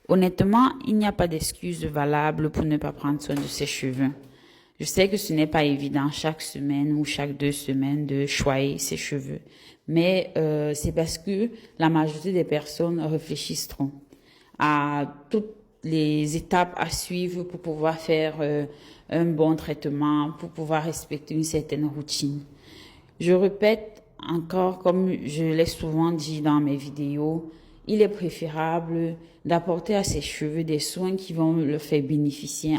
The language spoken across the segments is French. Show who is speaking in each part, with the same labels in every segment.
Speaker 1: Honnêtement, il n'y a pas d'excuse valable pour ne pas prendre soin de ses cheveux. Je sais que ce n'est pas évident chaque semaine ou chaque 2 semaines de choyer ses cheveux, mais c'est parce que la majorité des personnes réfléchissent trop à toutes les étapes à suivre pour pouvoir faire un bon traitement, pour pouvoir respecter une certaine routine. Je répète encore, comme je l'ai souvent dit dans mes vidéos, il est préférable d'apporter à ses cheveux des soins qui vont le faire bénéficier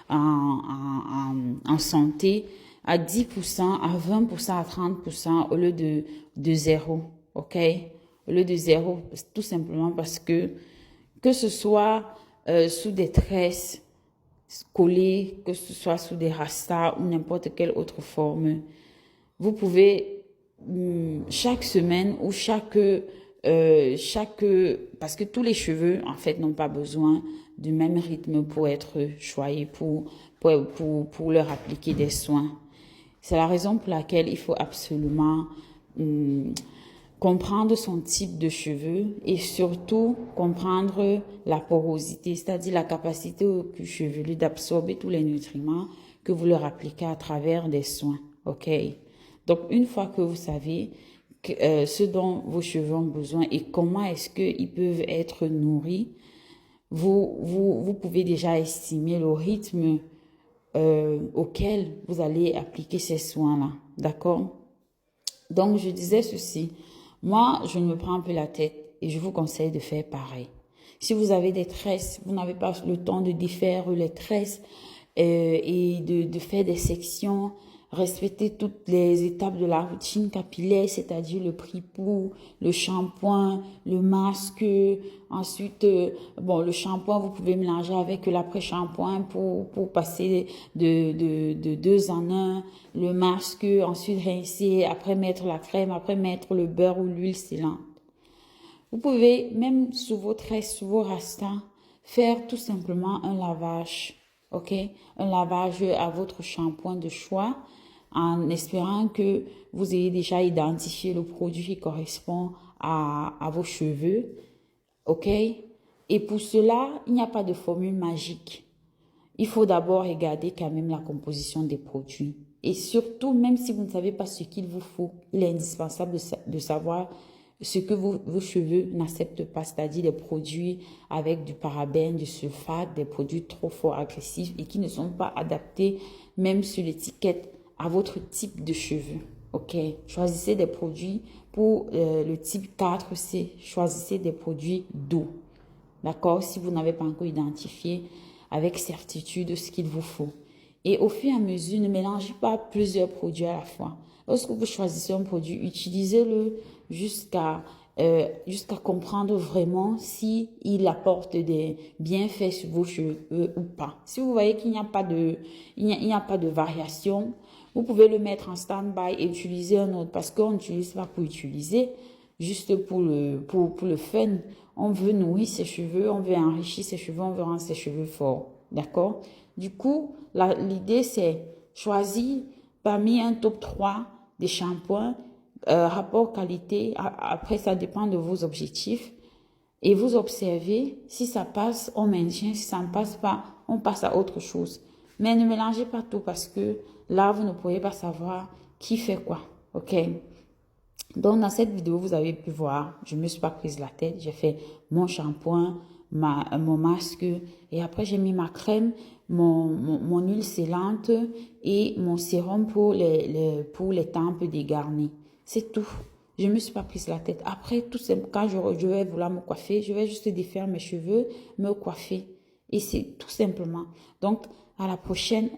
Speaker 1: en santé à 10%, à 20%, à 30% au lieu de zéro. OK? Au lieu de zéro, tout simplement parce que ce soit sous des tresses collées, que ce soit sous des rastas ou n'importe quelle autre forme, vous pouvez chaque semaine ou parce que tous les cheveux en fait n'ont pas besoin du même rythme pour être choyés, pour leur appliquer des soins. C'est la raison pour laquelle il faut absolument comprendre son type de cheveux et surtout comprendre la porosité, c'est-à-dire la capacité au cuir chevelu d'absorber tous les nutriments que vous leur appliquez à travers des soins. OK? Donc, une fois que vous savez ce dont vos cheveux ont besoin et comment est-ce qu'ils peuvent être nourris, vous pouvez déjà estimer le rythme auquel vous allez appliquer ces soins-là. D'accord? Donc, je disais ceci. Moi, je me prends un peu la tête et je vous conseille de faire pareil. Si vous avez des tresses, vous n'avez pas le temps de défaire les tresses et de faire des sections, respecter toutes les étapes de la routine capillaire, c'est-à-dire le prix-pour, le shampoing, le masque. Ensuite, bon, le shampoing, vous pouvez mélanger avec l'après-shampoing pour passer de deux en un. Le masque, ensuite rincer, après mettre la crème, après mettre le beurre ou l'huile sellante. Vous pouvez, même sous vos tresses, sous vos rastas, faire tout simplement un lavage, ok? Un lavage à votre shampoing de choix en espérant que vous ayez déjà identifié le produit qui correspond à vos cheveux, ok? Et pour cela, il n'y a pas de formule magique. Il faut d'abord regarder quand même la composition des produits. Et surtout, même si vous ne savez pas ce qu'il vous faut, il est indispensable de savoir ce que vos cheveux n'acceptent pas, c'est-à-dire des produits avec du parabène, du sulfate, des produits trop fort agressifs et qui ne sont pas adaptés, même sur l'étiquette, à votre type de cheveux. Ok, choisissez des produits pour le type 4C, choisissez des produits doux. D'accord, si vous n'avez pas encore identifié avec certitude ce qu'il vous faut. Et au fur et à mesure, ne mélangez pas plusieurs produits à la fois. Lorsque vous choisissez un produit, utilisez-le jusqu'à comprendre vraiment si il apporte des bienfaits sur vos cheveux ou pas. Si vous voyez qu'il n'y a pas de variation, vous pouvez le mettre en stand-by et utiliser un autre parce qu'on n'utilise pas pour utiliser, juste pour le fun. On veut nourrir ses cheveux, on veut enrichir ses cheveux, on veut rendre ses cheveux forts. D'accord? Du coup, l'idée c'est choisir parmi un top 3 des shampoings, rapport qualité. Après, ça dépend de vos objectifs. Et vous observez, si ça passe, on maintient. Si ça ne passe pas, on passe à autre chose. Mais ne mélangez pas tout parce que là, vous ne pourrez pas savoir qui fait quoi. OK? Donc, dans cette vidéo, vous avez pu voir, je ne me suis pas prise la tête. J'ai fait mon shampoing, mon masque et après, j'ai mis ma crème, mon huile sellante et mon sérum pour les tempes dégarnies. C'est tout. Je ne me suis pas prise la tête. Après, tout simplement, quand je vais vouloir me coiffer, je vais juste défaire mes cheveux, me coiffer. Et c'est tout simplement. Donc, à la prochaine,